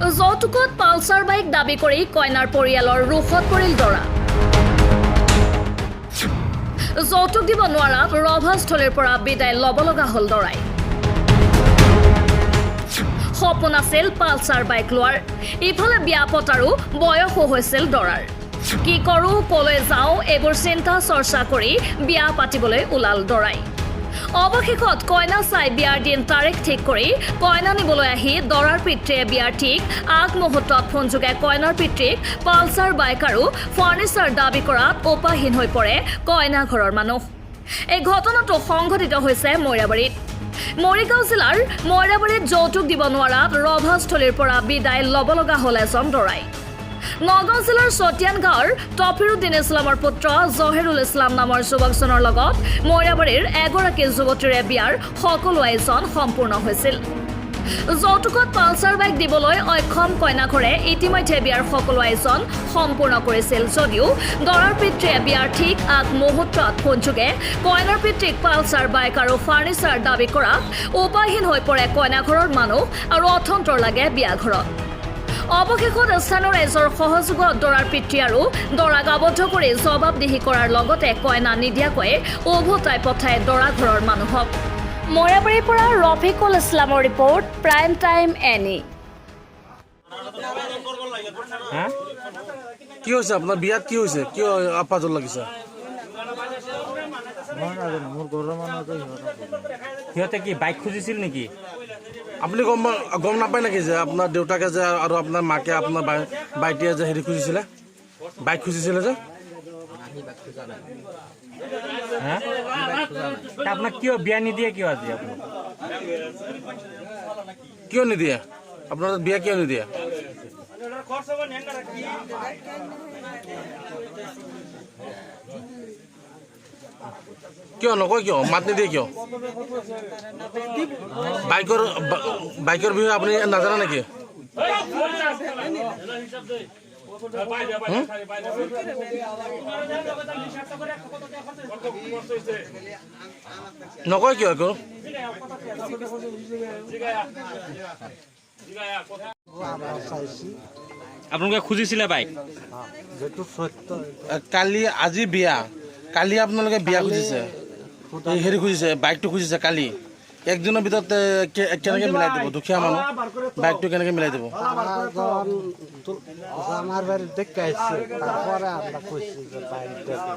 যৌতুকত Pulsar bike দাবী কৰি কইনাৰ পৰিয়ালৰ ৰোষত পৰিল দৰা। যৌতুক দিব নোৱাৰাত ৰভাস্থলীৰ পৰা বিদায় ল'ব লগা হ'ল দৰাই। সপোন আছিল পালচাৰ বাইক লোৱাৰ, ইফালে বিয়া পতাৰো বয়সো হৈছিল দৰাৰ। কি কৰোঁ, কলৈ যাওঁ, এইবোৰ চিন্তা চৰ্চা কৰি বিয়া পাতিবলৈ ওলাল দৰাই। অৱশেষত কইনা চাই বিয়াৰ দিন তাৰিখ ঠিক কৰি কইনা নিবলৈ আহি দৰাৰ পিতৃয়ে বিয়াৰ ঠিক আগমুহূৰ্তত ফোন যোগে কইনাৰ পিতৃক পালচাৰ বাইক আৰু ফাৰ্নিচাৰ দাবী কৰাত উপাহীন হৈ পৰে কইনা ঘৰৰ মানুহ। এই ঘটনাটো সংঘটিত হৈছে মইৰাবাৰীত। মৰিগাঁও জিলাৰ মইৰাবাৰীত যৌতুক দিব নোৱাৰাত ৰভাস্থলীৰ পৰা বিদায় ল'ব লগা হ'ল এজন দৰাই। নগাঁও জিলাৰ চতিয়ান গাঁৱৰ তফিৰুদ্দিন ইছলামৰ পুত্ৰ জহিৰুল ইছলাম নামৰ যুৱকজনৰ লগত মইৰাবাৰীৰ এগৰাকী যুৱতীৰে বিয়াৰ সকলো আয়োজন সম্পূৰ্ণ হৈছিল। যৌতুকত পালচাৰ বাইক দিবলৈ অক্ষম কইনাঘৰে ইতিমধ্যে বিয়াৰ সকলো আয়োজন সম্পূৰ্ণ কৰিছিল যদিও দৰাৰ পিতৃয়ে বিয়াৰ ঠিক আগমুহূৰ্তত ফোনযোগে কইনাৰ পিতৃক পালচাৰ বাইক আৰু ফাৰ্নিচাৰ দাবী কৰাত উপায়হীন হৈ পৰে কইনাঘৰৰ মানুহ আৰু অথন্তৰ লাগে বিয়া ঘৰত। অৱশেষত স্থানীয় ৰাইজৰ সহযোগত দৰাৰ পিতৃ আৰু দৰাক আবদ্ধ কৰি জবাবদিহি কৰাৰ লগতে কইনা নিদিয়াকৈ উভতাই পঠায় দৰা ঘৰৰ মানুহক। মইৰাবাৰীৰ পৰা ৰফিকুল ইছলামৰ ৰিপৰ্ট, প্ৰাইম টাইম এনি। কি হৈছে আপোনাৰ বিয়াত? কি হৈছে? কিয় আপাজল লাগিছে? সিহঁতে কি বাইক খুজিছিল নেকি? আপুনি গম নাপায় নেকি যে আপোনাৰ দেউতাকে যে আৰু আপোনাৰ মাকে আপোনাৰ বাইটিয়ে যে হেৰি খুজিছিলে, বাইক খুজিছিলে যে? আপোনাক কিয় বিয়া নিদিয়ে? কিয় আজি আপোনাক কিয় নিদিয়ে? আপোনাৰ বিয়া কিয় নিদিয়ে? কিয় নকয়? কিয় মাত নিদিয়ে? কিয় বাইকৰ বিষয়ে আপুনি নাজানে নেকি? নকয় কিয়? একো আপোনালোকে খুজিছিলে বাইক? কালি আজি বিয়া, কালি আপোনালোকে বিয়া খুজিছে, হেৰি খুজিছে, বাইকটো খুজিছে কালি। একদিনৰ ভিতৰত কেনেকে মিলাই দিব? দুখীয়া মানুহ বাইকটো কেনেকে মিলাই দিব? আমাৰ বাড়ি দেখে আসছে, তাৰপৰে আমৰা কইছি যে বাইক